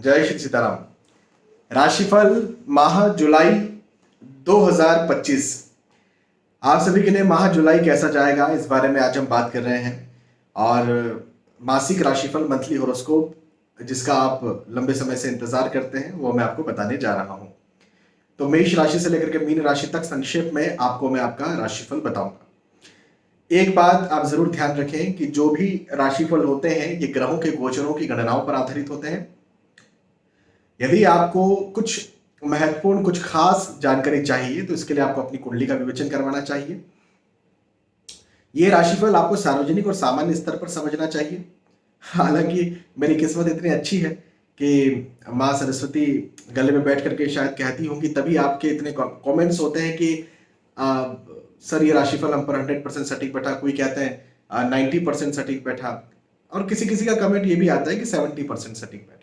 जय श्री सीताराम। राशिफल माह जुलाई 2025। आप सभी के लिए माह जुलाई कैसा जाएगा इस बारे में आज हम बात कर रहे हैं। और मासिक राशिफल मंथली होरोस्कोप जिसका आप लंबे समय से इंतजार करते हैं वो मैं आपको बताने जा रहा हूं। तो मेष राशि से लेकर के मीन राशि तक संक्षेप में आपको मैं आपका राशिफल बताऊंगा। एक बात आप जरूर ध्यान रखें कि जो भी राशिफल होते हैं ये ग्रहों के गोचरों की गणनाओं पर आधारित होते हैं। यदि आपको कुछ महत्वपूर्ण कुछ खास जानकारी चाहिए तो इसके लिए आपको अपनी कुंडली का विवेचन करवाना चाहिए। ये राशिफल आपको सार्वजनिक और सामान्य स्तर पर समझना चाहिए। हालांकि मेरी किस्मत इतनी अच्छी है कि माँ सरस्वती गले में बैठ करके शायद कहती होंगी, तभी आपके इतने कमेंट्स होते हैं कि सर ये राशिफल हम पर 100% सटीक बैठा, कोई कहते हैं 90% सटीक बैठा, और किसी किसी का कमेंट ये भी आता है कि 70% सटीक बैठा।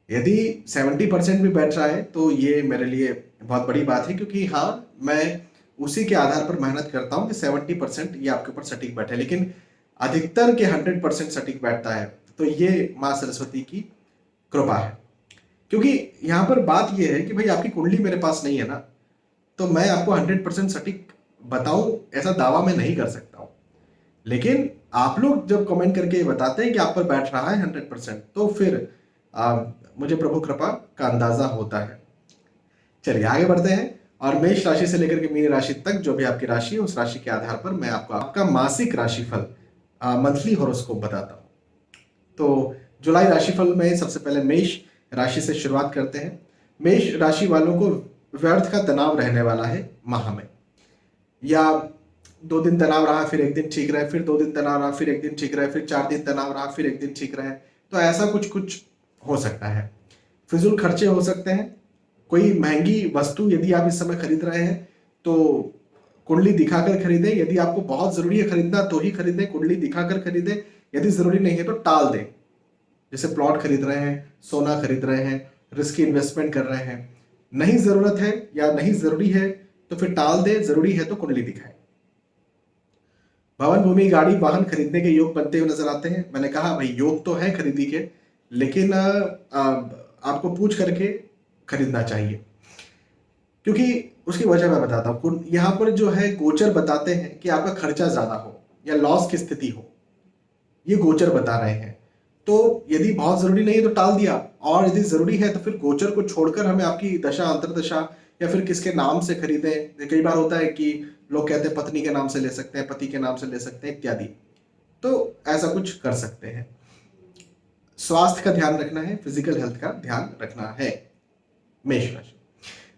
यदि 70% भी बैठ रहा है तो ये मेरे लिए बहुत बड़ी बात है, क्योंकि हाँ मैं उसी के आधार पर मेहनत करता हूँ कि 70% ये आपके ऊपर सटीक बैठे, लेकिन अधिकतर के 100% सटीक बैठता है तो ये माँ सरस्वती की कृपा है। क्योंकि यहाँ पर बात ये है कि भाई आपकी कुंडली मेरे पास नहीं है ना, तो मैं आपको 100% सटीक बताऊं ऐसा दावा मैं नहीं कर सकता हूँ। लेकिन आप लोग जब कमेंट करके बताते हैं कि आप पर बैठ रहा है 100%, तो फिर मुझे प्रभु कृपा का अंदाजा होता है। चलिए आगे बढ़ते हैं और मेष राशि से लेकर के मीन राशि तक जो भी आपकी राशि है उस राशि के आधार पर मैं आपको आपका मासिक राशिफल मंथली हॉरोस्कोप बताता हूँ। तो जुलाई राशिफल में सबसे पहले मेष राशि से शुरुआत करते हैं। मेष राशि वालों को व्यर्थ का तनाव रहने वाला है माह में। या 2 दिन तनाव रहा, फिर एक दिन ठीक रहे, फिर 2 दिन तनाव रहा, फिर एक दिन ठीक रहे, फिर 4 दिन तनाव रहा, फिर एक दिन ठीक रहे, तो ऐसा कुछ कुछ हो सकता है। फिजूल खर्चे हो सकते हैं। कोई महंगी वस्तु यदि आप इस समय खरीद रहे हैं तो कुंडली दिखाकर खरीदें। यदि आपको बहुत जरूरी है खरीदना तो ही खरीदें, कुंडली दिखाकर खरीदें। यदि जरूरी नहीं है तो टाल दें। जैसे प्लॉट खरीद रहे हैं, सोना खरीद रहे हैं, रिस्की इन्वेस्टमेंट कर रहे हैं, नहीं जरूरत है या नहीं जरूरी है तो फिर टाल दें, जरूरी है तो कुंडली दिखाएं। भवन, भूमि, गाड़ी, वाहन खरीदने के योग बनते हुए नजर आते हैं। मैंने कहा भाई योग तो है खरीदी के, लेकिन आपको पूछ करके खरीदना चाहिए, क्योंकि उसकी वजह मैं बताता हूँ। यहाँ पर जो है गोचर बताते हैं कि आपका खर्चा ज्यादा हो या लॉस की स्थिति हो, ये गोचर बता रहे हैं। तो यदि बहुत जरूरी नहीं है तो टाल दिया, और यदि जरूरी है तो फिर गोचर को छोड़कर हमें आपकी दशा अंतरदशा या फिर किसके नाम से खरीदें। कई बार होता है कि लोग कहते हैं पत्नी के नाम से ले सकते हैं, पति के नाम से ले सकते हैं इत्यादि, तो ऐसा कुछ कर सकते हैं। स्वास्थ्य का ध्यान रखना है, फिजिकल हेल्थ का ध्यान रखना है। मेष राशि।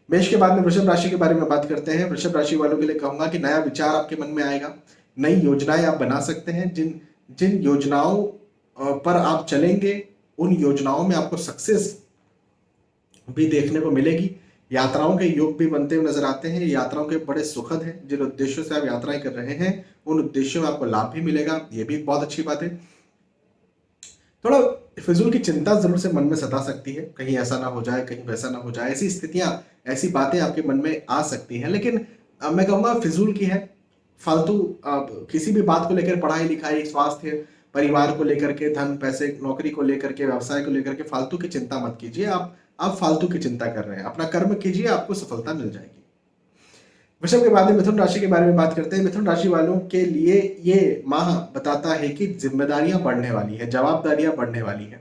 मेष के बाद में वृषभ राशि के बारे में बात करते हैं। वृषभ राशि वालों के लिए कहूंगा कि नया विचार आपके मन में आएगा, नई योजनाएं आप बना सकते हैं। जिन जिन योजनाओं पर आप चलेंगे उन योजनाओं में आपको सक्सेस भी देखने को मिलेगी। यात्राओं के योग भी बनते हुए नजर आते हैं। यात्राओं के बड़े सुखद हैं। जिन उद्देश्यों से आप यात्राएं कर रहे हैं उन उद्देश्यों में आपको लाभ भी मिलेगा, ये भी बहुत अच्छी बात है। थोड़ा फिजूल की चिंता जरूर से मन में सता सकती है, कहीं ऐसा ना हो जाए, कहीं वैसा ना हो जाए, ऐसी स्थितियां, ऐसी बातें आपके मन में आ सकती हैं। लेकिन मैं कहूँगा फिजूल की है, फालतू किसी भी बात को लेकर, पढ़ाई लिखाई, स्वास्थ्य, परिवार को लेकर के, धन पैसे, नौकरी को लेकर के, व्यवसाय को लेकर के फालतू की चिंता मत कीजिए। आप फालतू की चिंता कर रहे हैं, अपना कर्म कीजिए, आपको सफलता मिल जाएगी। वृषभ के बाद में मिथुन राशि के बारे में बात करते हैं। मिथुन राशि वालों के लिए ये माह बताता है कि जिम्मेदारियां बढ़ने वाली है, जवाबदारियां बढ़ने वाली है।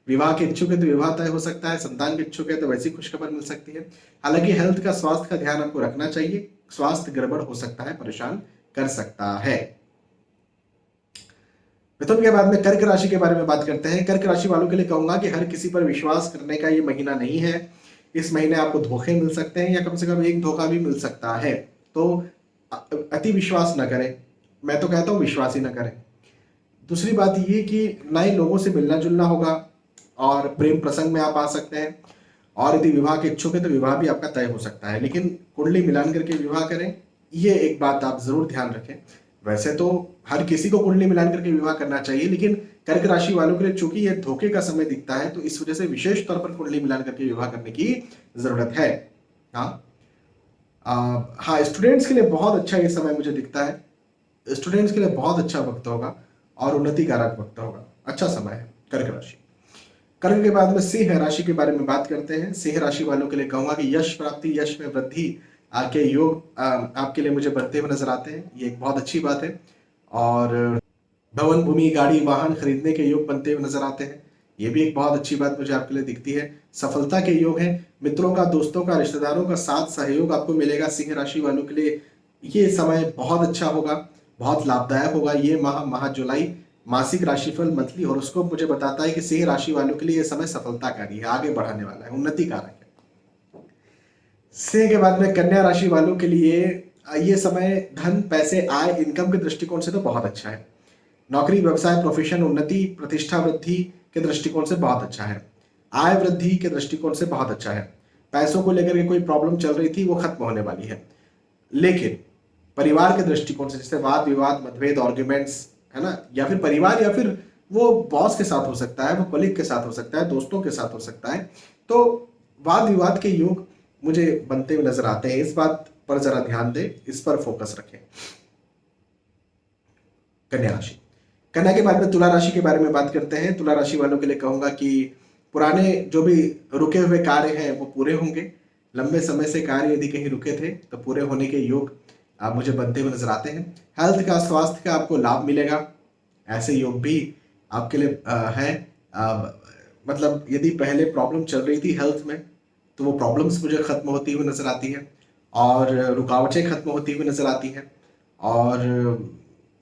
विवाह के इच्छुक है तो विवाह तय हो सकता है, संतान के इच्छुक है तो वैसी खुशखबर मिल सकती है। हालांकि हेल्थ का, स्वास्थ्य का ध्यान आपको रखना चाहिए। स्वास्थ्य गड़बड़ हो सकता है, परेशान कर सकता है। मिथुन के बाद में कर्क राशि के बारे में बात करते हैं। कर्क राशि वालों के लिए कहूंगा कि हर किसी पर विश्वास करने का ये महीना नहीं है। इस महीने आपको धोखे मिल सकते हैं या कम से कम एक धोखा भी मिल सकता है, तो अति विश्वास न करें। मैं तो कहता हूं विश्वास ही न करें। दूसरी बात ये कि नए लोगों से मिलना जुलना होगा और प्रेम प्रसंग में आप आ सकते हैं। और यदि विवाह के इच्छुक है तो विवाह भी आपका तय हो सकता है, लेकिन कुंडली मिलान करके विवाह करें, ये एक बात आप जरूर ध्यान रखें। वैसे तो हर किसी को कुंडली मिलान करके विवाह करना चाहिए, लेकिन कर्क राशि वालों के लिए चूंकि ये धोखे का समय दिखता है तो इस वजह से विशेष तौर पर कुंडली मिलान करके विवाह करने की जरूरत है। हाँ, स्टूडेंट्स के लिए बहुत अच्छा ये समय मुझे दिखता है। स्टूडेंट्स के लिए बहुत अच्छा वक्त होगा और उन्नति कारक वक्त होगा, अच्छा समय है कर्क राशि। कर्क के बाद में सिंह राशि के बारे में बात करते हैं। सिंह राशि वालों के लिए कहूंगा कि यश प्राप्ति, यश में वृद्धि के योग आपके लिए मुझे बनते हुए नजर आते हैं। ये एक बहुत अच्छी बात है। और भवन, भूमि, गाड़ी, वाहन खरीदने के योग बनते हुए नजर आते हैं। ये भी एक बहुत अच्छी बात मुझे आपके लिए दिखती है। सफलता के योग हैं। मित्रों का, दोस्तों का, रिश्तेदारों का साथ सहयोग आपको मिलेगा। सिंह राशि वालों के लिए ये समय बहुत अच्छा होगा, बहुत लाभदायक होगा। ये माह जुलाई मासिक राशिफल मंथली हॉरोस्कोप मुझे बताता है कि सिंह राशि वालों के लिए ये समय सफलताकारी है, आगे बढ़ाने वाला है, उन्नति कारक है। सिंह के बाद में कन्या राशि वालों के लिए ये समय धन, पैसे, आय, इनकम के दृष्टिकोण से तो बहुत अच्छा है। नौकरी, व्यवसाय, प्रोफेशन, उन्नति, प्रतिष्ठा वृद्धि के दृष्टिकोण से बहुत अच्छा है। आय वृद्धि के दृष्टिकोण से बहुत अच्छा है। पैसों को लेकर के कोई प्रॉब्लम चल रही थी वो खत्म होने वाली है। लेकिन परिवार के दृष्टिकोण से, जैसे वाद विवाद, मतभेद, आर्ग्यूमेंट्स, है ना, या फिर परिवार, या फिर वो बॉस के साथ हो सकता है, वो कलीग के साथ हो सकता है, दोस्तों के साथ हो सकता है, तो वाद विवाद के योग मुझे बनते हुए नजर आते हैं। इस बात पर जरा ध्यान दें, इस पर फोकस रखें। कन्या राशि, कन्या के बाद में तुला राशि के बारे में बात करते हैं। तुला राशि वालों के लिए कहूंगा कि पुराने जो भी रुके हुए कार्य हैं वो पूरे होंगे। लंबे समय से कार्य यदि कहीं रुके थे तो पूरे होने के योग मुझे बनते हुए नजर आते हैं। हेल्थ का, स्वास्थ्य का आपको लाभ मिलेगा, ऐसे योग भी आपके लिए है। मतलब यदि पहले प्रॉब्लम चल रही थी हेल्थ में तो वो प्रॉब्लम्स मुझे खत्म होती हुई नजर आती है, और रुकावटें खत्म होती हुई नजर आती हैं। और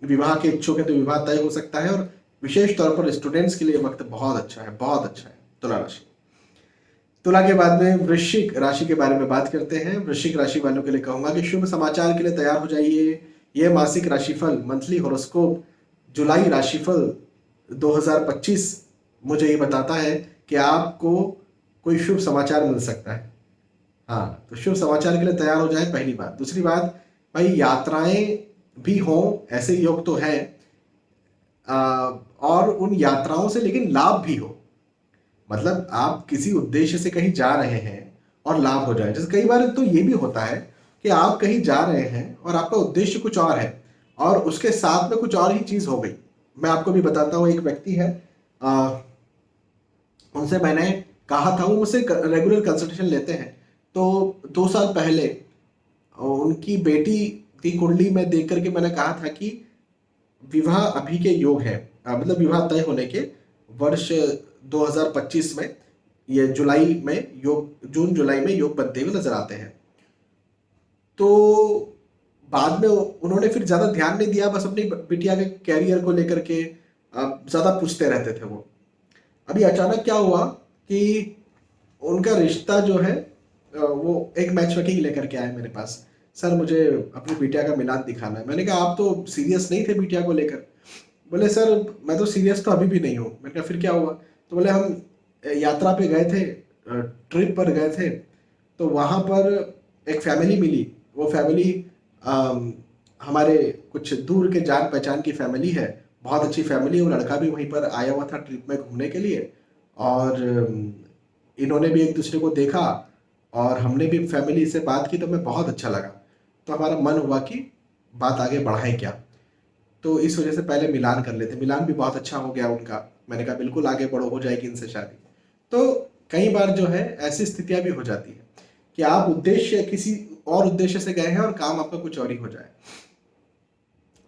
विवाह के इच्छुक है तो विवाह तय हो सकता है। और विशेष तौर पर स्टूडेंट्स के लिए वक्त बहुत अच्छा है, बहुत अच्छा है। तुला राशि, तुला के बाद में वृश्चिक राशि के बारे में बात करते हैं। वृश्चिक राशि वालों के लिए कहूंगा कि शुभ समाचार के लिए तैयार हो जाइए। यह मासिक राशिफल मंथली हॉरोस्कोप जुलाई राशिफल 2025 मुझे ये बताता है कि आपको कोई शुभ समाचार मिल सकता है। हाँ, तो शुभ समाचार के लिए तैयार हो जाए, पहली बात। दूसरी बात, भाई यात्राएं भी हों, ऐसे योग तो है, और उन यात्राओं से लेकिन लाभ भी हो। मतलब आप किसी उद्देश्य से कहीं जा रहे हैं और लाभ हो जाए। जैसे कई बार तो ये भी होता है कि आप कहीं जा रहे हैं और आपका उद्देश्य कुछ और है और उसके साथ में कुछ और ही चीज हो गई। मैं आपको भी बताता हूँ, एक व्यक्ति है, उनसे मैंने कहा था, वो मुझसे रेगुलर कंसल्टेशन लेते हैं। तो 2 साल पहले उनकी बेटी की कुंडली में देख करके मैंने कहा था कि विवाह अभी के योग है, मतलब विवाह तय होने के वर्ष 2025 में, ये जुलाई में योग, जून जुलाई में योग बनते हुए नजर आते हैं। तो बाद में उन्होंने फिर ज्यादा ध्यान नहीं दिया, बस अपनी बिटिया के कैरियर को लेकर के ज्यादा पूछते रहते थे वो। अभी अचानक क्या हुआ कि उनका रिश्ता जो है वो एक मैच मेकिंग लेकर के आए मेरे पास। सर मुझे अपनी बिटिया का मिलान दिखाना है। मैंने कहा आप तो सीरियस नहीं थे बिटिया को लेकर। बोले सर मैं तो सीरियस तो अभी भी नहीं हूँ। मैंने कहा फिर क्या हुआ? तो बोले हम यात्रा पे गए थे, ट्रिप पर गए थे, तो वहाँ पर एक फैमिली मिली। वो फैमिली हमारे कुछ दूर के जान पहचान की फैमिली है, बहुत अच्छी फैमिली है। वो लड़का भी वहीं पर आया हुआ था ट्रिप में घूमने के लिए, और इन्होंने भी एक दूसरे को देखा और हमने भी फैमिली से बात की, तो हमें बहुत अच्छा लगा। तो हमारा मन हुआ कि बात आगे बढ़ाएं क्या, तो इस वजह से पहले मिलान कर लेते। मिलान भी बहुत अच्छा हो गया उनका। मैंने कहा बिल्कुल आगे बढ़ो, हो जाएगी इनसे शादी। तो कई बार जो है ऐसी स्थितियां भी हो जाती है कि आप उद्देश्य, किसी और उद्देश्य से गए हैं और काम आपका कुछ और ही हो जाए।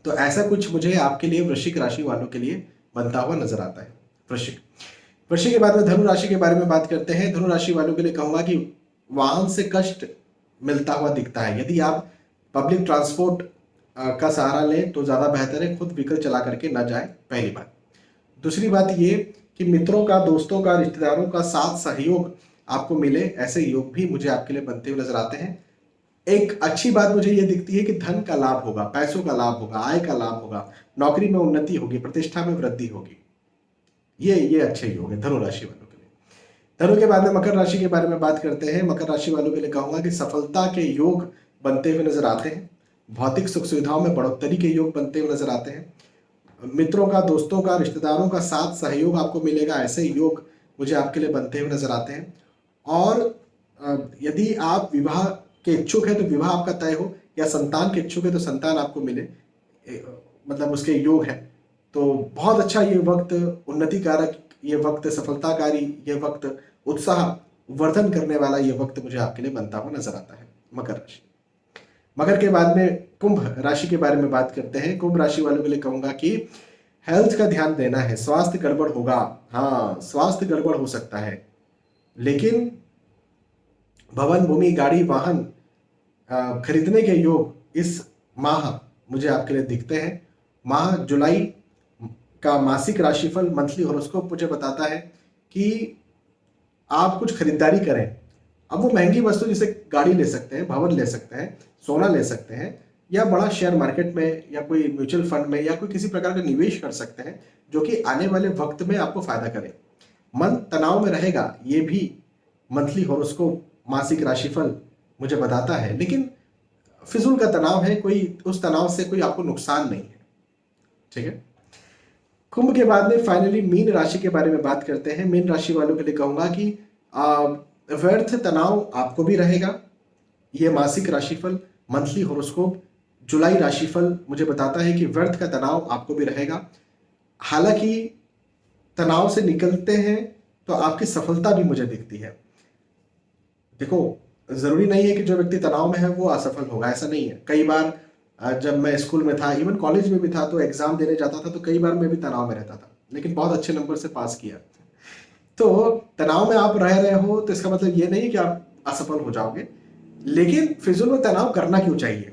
तो ऐसा कुछ मुझे आपके लिए, वृश्चिक राशि वालों के लिए बनता हुआ नजर आता है। वृश्चिक वृश्चिक के बाद में धनु राशि के बारे में बात करते हैं। धनु राशि वालों के लिए कहूंगा कि वाहन से कष्ट मिलता हुआ दिखता है। यदि आप पब्लिक ट्रांसपोर्ट का सहारा लें तो ज्यादा बेहतर है, खुद व्हीकल चला करके ना जाए, पहली बात। दूसरी बात ये कि मित्रों का, दोस्तों का, रिश्तेदारों का साथ सहयोग आपको मिले, ऐसे योग भी मुझे आपके लिए बनते हुए नजर आते हैं। एक अच्छी बात मुझे ये दिखती है कि धन का लाभ होगा, पैसों का लाभ होगा, आय का लाभ होगा, नौकरी में उन्नति होगी, प्रतिष्ठा में वृद्धि होगी। ये अच्छे योग है धनु राशि वालों के लिए। धनु के बाद में मकर राशि के बारे में बात करते हैं। मकर राशि वालों के लिए कहूंगा कि सफलता के योग बनते हुए नजर आते हैं। भौतिक सुख सुविधाओं में बढ़ोतरी के योग बनते हुए नजर आते हैं। मित्रों का, दोस्तों का, रिश्तेदारों का साथ सहयोग आपको मिलेगा, ऐसे योग मुझे आपके लिए बनते हुए नजर आते हैं। और यदि आप विवाह के इच्छुक है तो विवाह आपका तय हो, या संतान के इच्छुक है तो संतान आपको मिले, मतलब उसके योग है। तो बहुत अच्छा ये वक्त, उन्नति कारक ये वक्त सफलताकारी, ये वक्त उत्साह वर्धन करने वाला ये वक्त मुझे आपके लिए बनता हुआ नजर आता है। मकर राशि। मकर के बाद में कुंभ राशि के बारे में बात करते हैं। कुंभ राशि वालों के लिए कहूंगा कि हेल्थ का ध्यान देना है, स्वास्थ्य गड़बड़ होगा। हाँ, स्वास्थ्य गड़बड़ हो सकता है, लेकिन भवन, भूमि, गाड़ी, वाहन खरीदने के योग इस माह मुझे आपके लिए दिखते हैं। माह जुलाई का मासिक राशिफल, मंथली हॉरोस्कोप मुझे बताता है कि आप कुछ खरीदारी करें। अब वो महंगी वस्तु, जैसे गाड़ी ले सकते हैं, भवन ले सकते हैं, सोना ले सकते हैं, या बड़ा शेयर मार्केट में या कोई म्यूचुअल फंड में या कोई किसी प्रकार का निवेश कर सकते हैं जो कि आने वाले वक्त में आपको फायदा करे। मन तनाव में रहेगा, ये भी मंथली हॉरोस्कोप मासिक राशिफल मुझे बताता है, लेकिन फिजूल का तनाव है, कोई उस तनाव से कोई आपको नुकसान नहीं है। ठीक है। कुंभ के बाद में फाइनली मीन राशि के बारे में बात करते हैं। मीन राशि वालों के लिए कहूंगा कि व्यर्थ तनाव आपको भी रहेगा। यह मासिक राशिफल, मंथली हॉरोस्कोप जुलाई राशिफल मुझे बताता है कि व्यर्थ का तनाव आपको भी रहेगा। हालांकि तनाव से निकलते हैं तो आपकी सफलता भी मुझे दिखती है। देखो, जरूरी नहीं है कि जो व्यक्ति तनाव में है वो असफल होगा, ऐसा नहीं है। कई बार जब मैं स्कूल में था, इवन कॉलेज में भी था, तो एग्जाम देने जाता था तो कई बार मैं भी तनाव में रहता था, लेकिन बहुत अच्छे नंबर से पास किया। तो तनाव में आप रह रहे हो तो इसका मतलब ये नहीं कि आप असफल हो जाओगे, लेकिन फिजूल में तनाव करना क्यों चाहिए?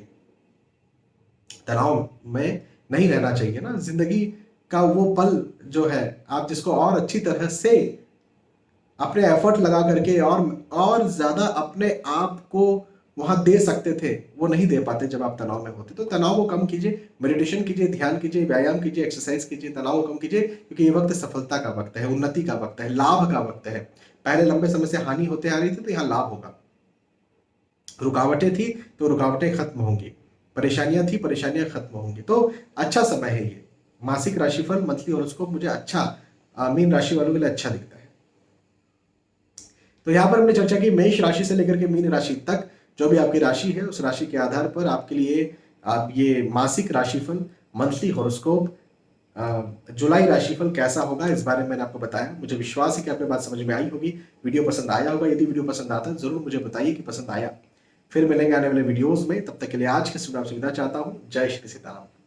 तनाव में नहीं रहना चाहिए ना। जिंदगी का वो पल जो है, आप जिसको और अच्छी तरह से अपने एफर्ट लगा करके और ज्यादा अपने आप को वहां दे सकते थे, वो नहीं दे पाते जब आप तनाव में होते। तो तनाव को कम कीजिए, मेडिटेशन कीजिए, ध्यान कीजिए, व्यायाम कीजिए, एक्सरसाइज कीजिए, तनाव को कम कीजिए, क्योंकि ये वक्त सफलता का वक्त है, उन्नति का वक्त है, लाभ का वक्त है। पहले लंबे समय से हानि होते आ रही थी, तो यहाँ लाभ होगा। रुकावटें थी तो रुकावटें खत्म होंगी, परेशानियां थी, परेशानियां खत्म होंगी। तो अच्छा समय है ये। मासिक राशिफल, मंथली हॉरोस्कोप मुझे अच्छा मीन राशि वालों के लिए अच्छा दिखता है। तो यहाँ पर हमने चर्चा की मेष राशि से लेकर के मीन राशि तक, जो भी आपकी राशि है उस राशि के आधार पर आपके लिए आप ये मासिक राशिफल, मंथली हॉरोस्कोप, जुलाई राशिफल कैसा होगा, इस बारे में मैंने आपको बताया। मुझे विश्वास है कि आपको बात समझ में आई होगी, वीडियो पसंद आया होगा। यदि वीडियो पसंद आता है जरूर मुझे बताइए कि पसंद आया। फिर मिलेंगे आने वाले वीडियोस में, तब तक के लिए आज के सुबह आपसे विदा चाहता हूँ। जय श्री सीताराम।